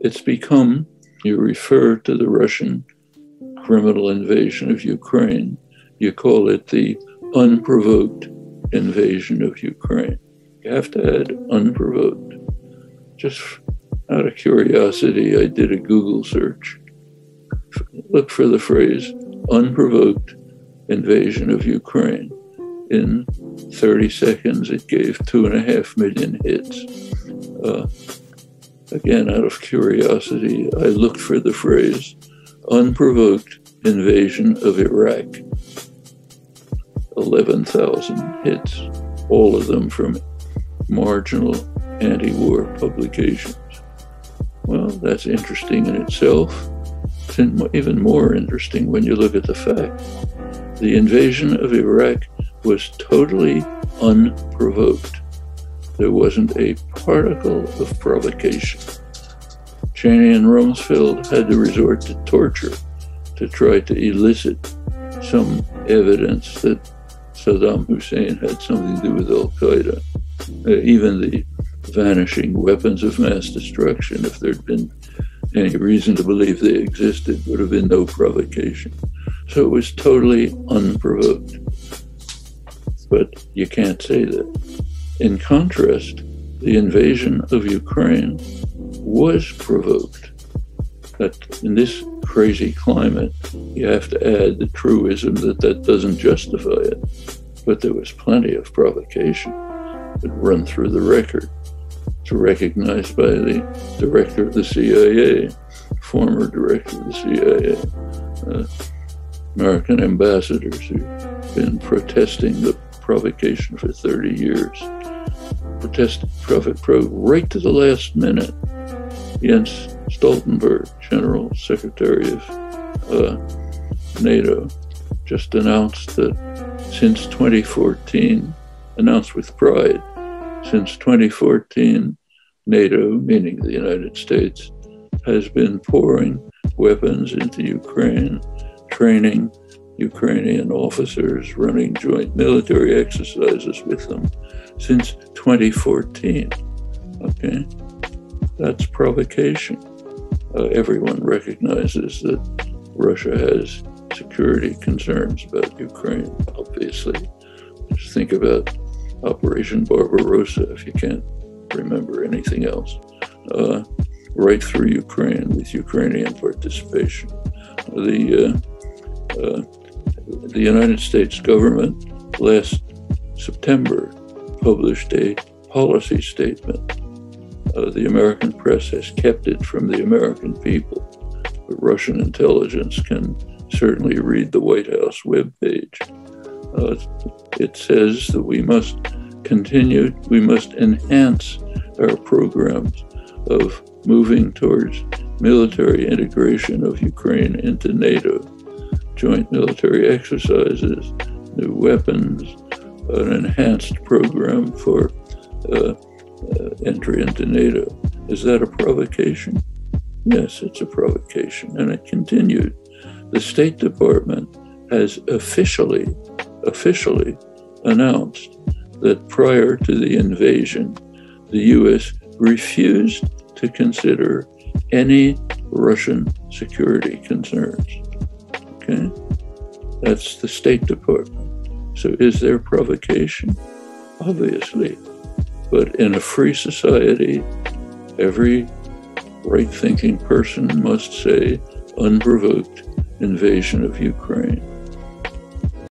It's become, you refer to the Russian criminal invasion of Ukraine, you call it the unprovoked invasion of Ukraine. You have to add unprovoked. Just out of curiosity, I did a Google search. Look for the phrase unprovoked invasion of Ukraine. In 30 seconds, it gave 2.5 million hits. Again, out of curiosity, I looked for the phrase unprovoked invasion of Iraq. 11,000 hits, all of them from marginal anti-war publications. Well, that's interesting in itself. It's even more interesting when you look at the fact. The invasion of Iraq was totally unprovoked. There wasn't a particle of provocation. Cheney and Rumsfeld had to resort to torture to try to elicit some evidence that Saddam Hussein had something to do with Al-Qaeda. Even the vanishing weapons of mass destruction, if there'd been any reason to believe they existed, would have been no provocation. So it was totally unprovoked. But you can't say that. In contrast, the invasion of Ukraine was provoked. That in this crazy climate, you have to add the truism that that doesn't justify it. But there was plenty of provocation that run through the record. It's recognized by the director of the CIA, former director of the CIA, American ambassadors who've been protesting the provocation for 30 years. Protested right to the last minute. Jens Stoltenberg, General Secretary of NATO, just announced that since 2014, announced with pride, since 2014, NATO, meaning the United States, has been pouring weapons into Ukraine, training Ukrainian officers, running joint military exercises with them since 2014. Okay, that's provocation. Everyone recognizes that Russia has security concerns about Ukraine, obviously. Just think about Operation Barbarossa, if you can't remember anything else, right through Ukraine with Ukrainian participation. The United States government last September published a policy statement. The American press has kept it from the American people, but Russian intelligence can certainly read the White House webpage. It says that we must enhance our programs of moving towards military integration of Ukraine into NATO, joint military exercises, new weapons, an enhanced program for entry into NATO. Is that a provocation? Yes, it's a provocation. And it continued. The State Department has officially announced that prior to the invasion, the U.S. refused to consider any Russian security concerns. Okay? That's the State Department. So is there provocation? Obviously. But in a free society, every right-thinking person must say unprovoked invasion of Ukraine.